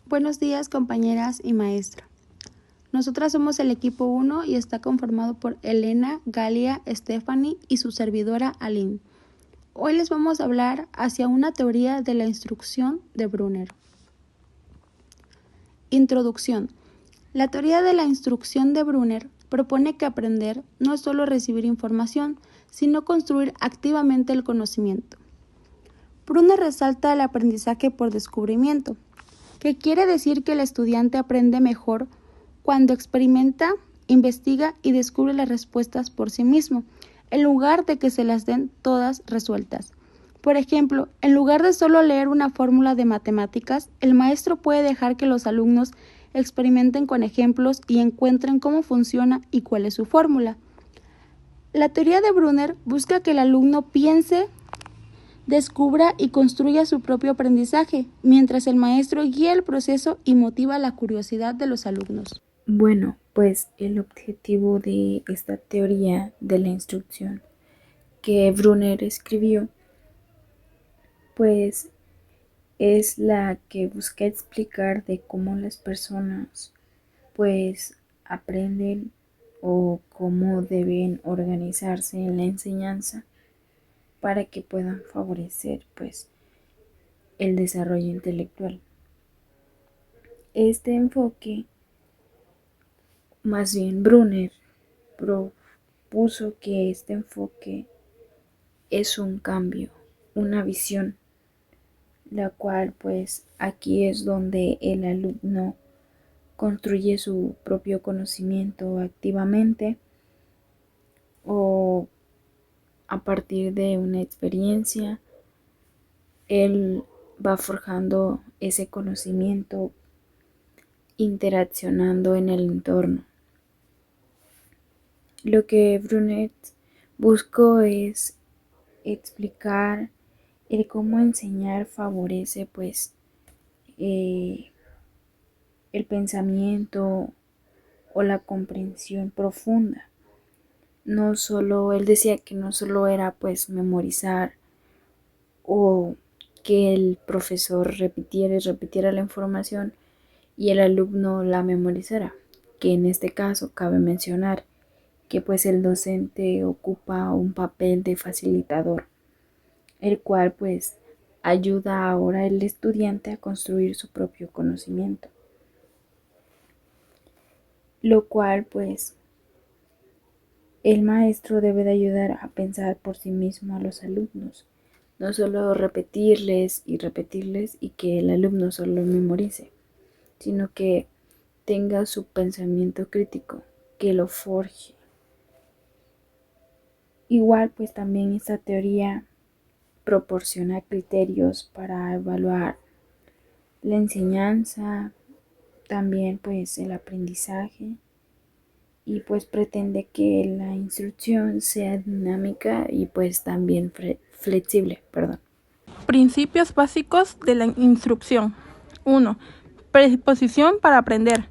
Buenos días, compañeras y maestra. Nosotras somos el equipo 1 y está conformado por Elena, Galia, Stephanie y su servidora Aline. Hoy les vamos a hablar hacia una teoría de la instrucción de Brunner. Introducción. La teoría de la instrucción de Brunner propone que aprender no es solo recibir información, sino construir activamente el conocimiento. Brunner resalta el aprendizaje por descubrimiento, que quiere decir que el estudiante aprende mejor cuando experimenta, investiga y descubre las respuestas por sí mismo, en lugar de que se las den todas resueltas. Por ejemplo, en lugar de solo leer una fórmula de matemáticas, el maestro puede dejar que los alumnos experimenten con ejemplos y encuentren cómo funciona y cuál es su fórmula. La teoría de Brunner busca que el alumno piense, descubra y construya su propio aprendizaje, mientras el maestro guía el proceso y motiva la curiosidad de los alumnos. Bueno, pues el objetivo de esta teoría de la instrucción que Brunner escribió, pues es la que busca explicar de cómo las personas pues aprenden o cómo deben organizarse en la enseñanza para que puedan favorecer pues el desarrollo intelectual. Este enfoque, más bien Brunner propuso que este enfoque es un cambio, una visión, la cual pues aquí es donde el alumno construye su propio conocimiento activamente o a partir de una experiencia, él va forjando ese conocimiento interaccionando en el entorno. Lo que Brunet buscó es explicar el cómo enseñar favorece pues el pensamiento o la comprensión profunda. No solo, él decía que no solo era pues memorizar o que el profesor repitiera y repitiera la información y el alumno la memorizara, que en este caso cabe mencionar que pues el docente ocupa un papel de facilitador, el cual pues ayuda ahora al estudiante a construir su propio conocimiento, lo cual pues el maestro debe de ayudar a pensar por sí mismo a los alumnos, no solo repetirles y que el alumno solo memorice, sino que tenga su pensamiento crítico, que lo forje. Igual pues también esta teoría proporciona criterios para evaluar la enseñanza, también pues el aprendizaje y pues pretende que la instrucción sea dinámica y pues también flexible. Principios básicos de la instrucción. 1. Predisposición para aprender.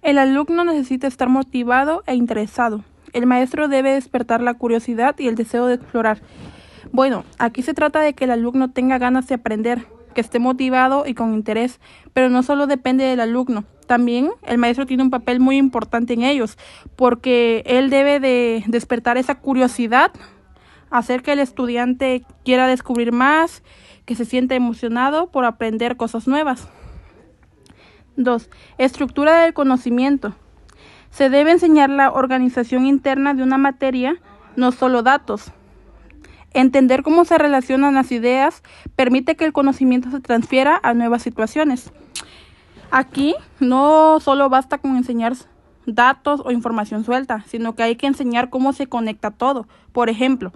El alumno necesita estar motivado e interesado. El maestro debe despertar la curiosidad y el deseo de explorar. Bueno, aquí se trata de que el alumno tenga ganas de aprender, que esté motivado y con interés, pero no solo depende del alumno. También el maestro tiene un papel muy importante en ellos, porque él debe de despertar esa curiosidad, hacer que el estudiante quiera descubrir más, que se sienta emocionado por aprender cosas nuevas. 2. Estructura del conocimiento. Se debe enseñar la organización interna de una materia, no solo datos. Entender cómo se relacionan las ideas permite que el conocimiento se transfiera a nuevas situaciones. Aquí no solo basta con enseñar datos o información suelta, sino que hay que enseñar cómo se conecta todo. Por ejemplo,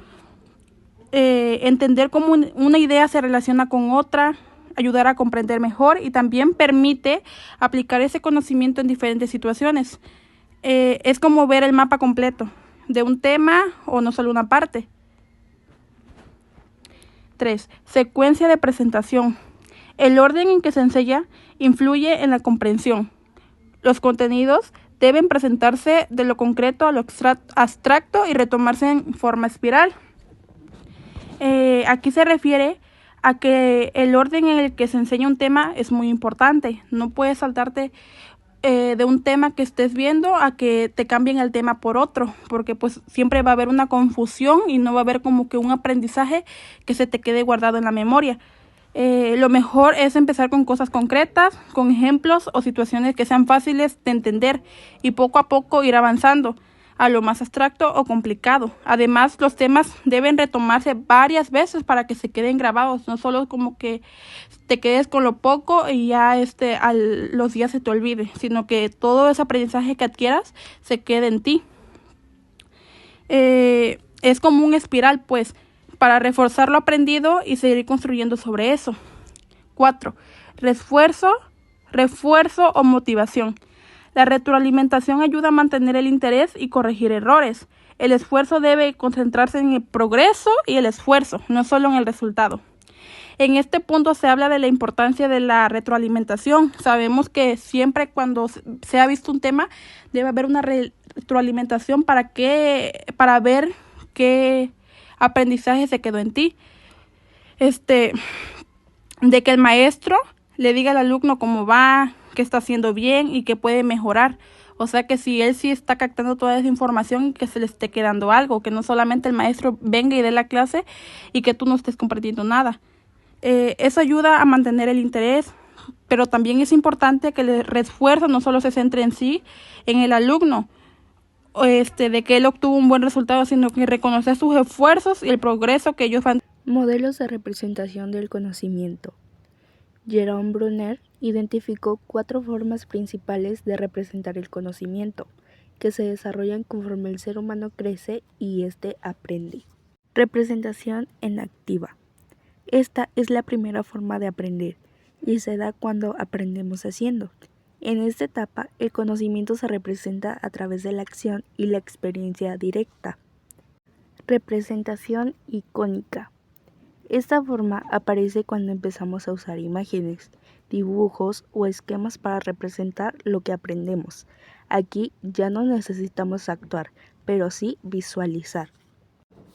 entender cómo una idea se relaciona con otra, ayudar a comprender mejor y también permite aplicar ese conocimiento en diferentes situaciones. Es como ver el mapa completo de un tema o no solo una parte. 3. Secuencia de presentación. El orden en que se enseña influye en la comprensión. Los contenidos deben presentarse de lo concreto a lo abstracto y retomarse en forma espiral. Aquí se refiere a que el orden en el que se enseña un tema es muy importante. No puedes saltarte de un tema que estés viendo a que te cambien el tema por otro, porque pues siempre va a haber una confusión y no va a haber como que un aprendizaje que se te quede guardado en la memoria. Lo mejor es empezar con cosas concretas, con ejemplos o situaciones que sean fáciles de entender y poco a poco ir avanzando a lo más abstracto o complicado. Además, los temas deben retomarse varias veces para que se queden grabados, no solo como que te quedes con lo poco y ya los días se te olvide, sino que todo ese aprendizaje que adquieras se quede en ti. Es como un espiral, pues, para reforzar lo aprendido y seguir construyendo sobre eso. 4. Refuerzo o motivación. La retroalimentación ayuda a mantener el interés y corregir errores. El esfuerzo debe concentrarse en el progreso y el esfuerzo, no solo en el resultado. En este punto se habla de la importancia de la retroalimentación. Sabemos que siempre cuando se ha visto un tema debe haber una retroalimentación para ver qué aprendizaje se quedó en ti. De que el maestro le diga al alumno cómo va, qué está haciendo bien y qué puede mejorar. O sea que si él sí está captando toda esa información, que se le esté quedando algo, que no solamente el maestro venga y dé la clase y que tú no estés compartiendo nada. Eso ayuda a mantener el interés, pero también es importante que el refuerzo no solo se centre en sí, en el alumno, de que él obtuvo un buen resultado, sino que reconocer sus esfuerzos y el progreso que ellos van. Modelos de representación del conocimiento. Jerome Bruner identificó 4 formas principales de representar el conocimiento, que se desarrollan conforme el ser humano crece y éste aprende. Representación en activa. Esta es la primera forma de aprender y se da cuando aprendemos haciendo. En esta etapa, el conocimiento se representa a través de la acción y la experiencia directa. Representación icónica. Esta forma aparece cuando empezamos a usar imágenes, dibujos o esquemas para representar lo que aprendemos. Aquí ya no necesitamos actuar, pero sí visualizar.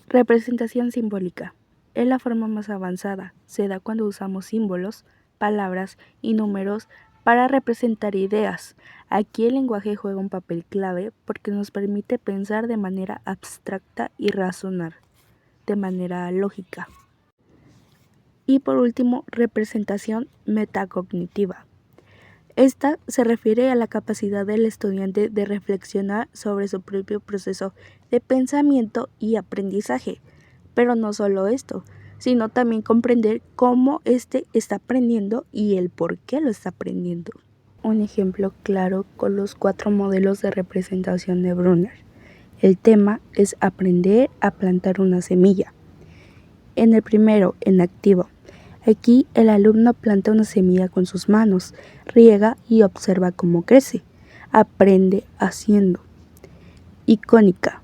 Representación simbólica. Es la forma más avanzada. Se da cuando usamos símbolos, palabras y números para representar ideas. Aquí el lenguaje juega un papel clave porque nos permite pensar de manera abstracta y razonar de manera lógica. Y por último, representación metacognitiva. Esta se refiere a la capacidad del estudiante de reflexionar sobre su propio proceso de pensamiento y aprendizaje. Pero no solo esto, sino también comprender cómo éste está aprendiendo y el por qué lo está aprendiendo. Un ejemplo claro con los 4 modelos de representación de Bruner. El tema es aprender a plantar una semilla. En el primero, en activo. Aquí el alumno planta una semilla con sus manos, riega y observa cómo crece. Aprende haciendo. Icónica.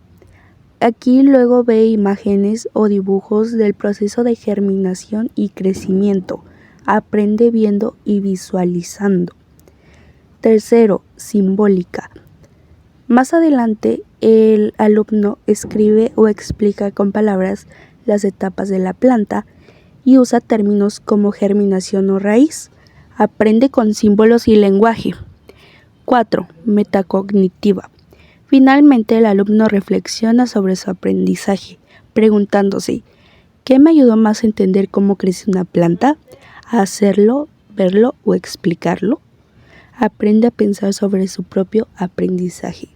Aquí luego ve imágenes o dibujos del proceso de germinación y crecimiento. Aprende viendo y visualizando. Tercero, simbólica. Más adelante, el alumno escribe o explica con palabras las etapas de la planta y usa términos como germinación o raíz. Aprende con símbolos y lenguaje. 4. Metacognitiva. Finalmente, el alumno reflexiona sobre su aprendizaje, preguntándose, ¿qué me ayudó más a entender cómo crece una planta? ¿A hacerlo, verlo o explicarlo? Aprende a pensar sobre su propio aprendizaje.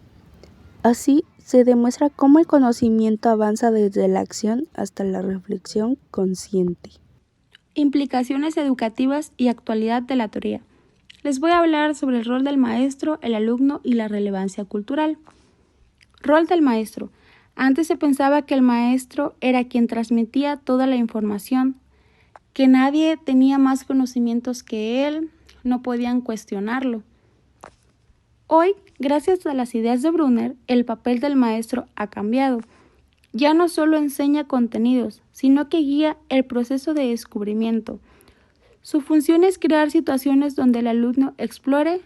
Así, se demuestra cómo el conocimiento avanza desde la acción hasta la reflexión consciente. Implicaciones educativas y actualidad de la teoría. Les voy a hablar sobre el rol del maestro, el alumno y la relevancia cultural. Rol del maestro. Antes se pensaba que el maestro era quien transmitía toda la información, que nadie tenía más conocimientos que él, no podían cuestionarlo. Hoy, gracias a las ideas de Bruner, el papel del maestro ha cambiado. Ya no solo enseña contenidos, sino que guía el proceso de descubrimiento. Su función es crear situaciones donde el alumno explore,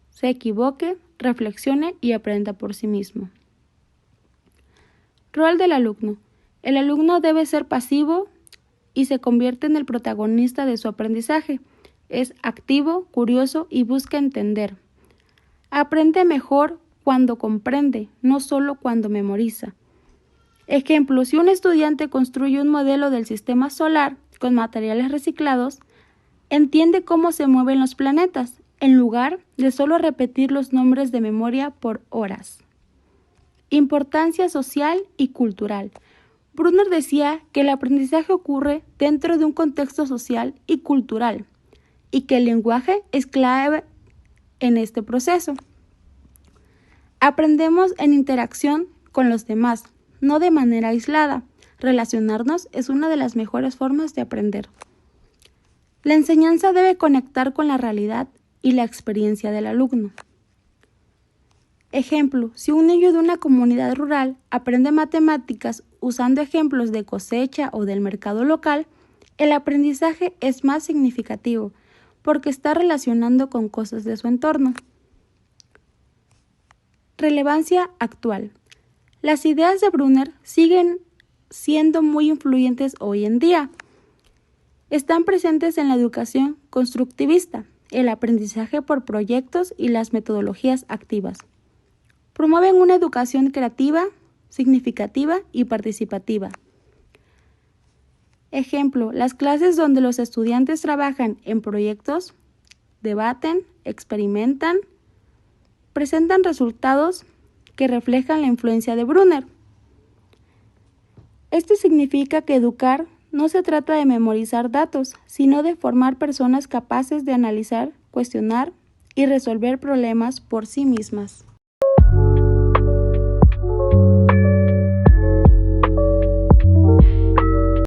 se equivoque, reflexione y aprenda por sí mismo. Rol del alumno. El alumno debe ser pasivo, y se convierte en el protagonista de su aprendizaje. Es activo, curioso y busca entender. Aprende mejor cuando comprende, no solo cuando memoriza. Ejemplo, si un estudiante construye un modelo del sistema solar con materiales reciclados, entiende cómo se mueven los planetas, en lugar de solo repetir los nombres de memoria por horas. Importancia social y cultural. Brunner decía que el aprendizaje ocurre dentro de un contexto social y cultural, y que el lenguaje es clave en este proceso. Aprendemos en interacción con los demás, no de manera aislada. Relacionarnos es una de las mejores formas de aprender. La enseñanza debe conectar con la realidad y la experiencia del alumno. Ejemplo, si un niño de una comunidad rural aprende matemáticas usando ejemplos de cosecha o del mercado local, el aprendizaje es más significativo porque está relacionando con cosas de su entorno. Relevancia actual. Las ideas de Brunner siguen siendo muy influyentes hoy en día. Están presentes en la educación constructivista, el aprendizaje por proyectos y las metodologías activas. Promueven una educación creativa, significativa y participativa. Ejemplo, las clases donde los estudiantes trabajan en proyectos, debaten, experimentan, presentan resultados que reflejan la influencia de Brunner. Esto significa que educar no se trata de memorizar datos, sino de formar personas capaces de analizar, cuestionar y resolver problemas por sí mismas.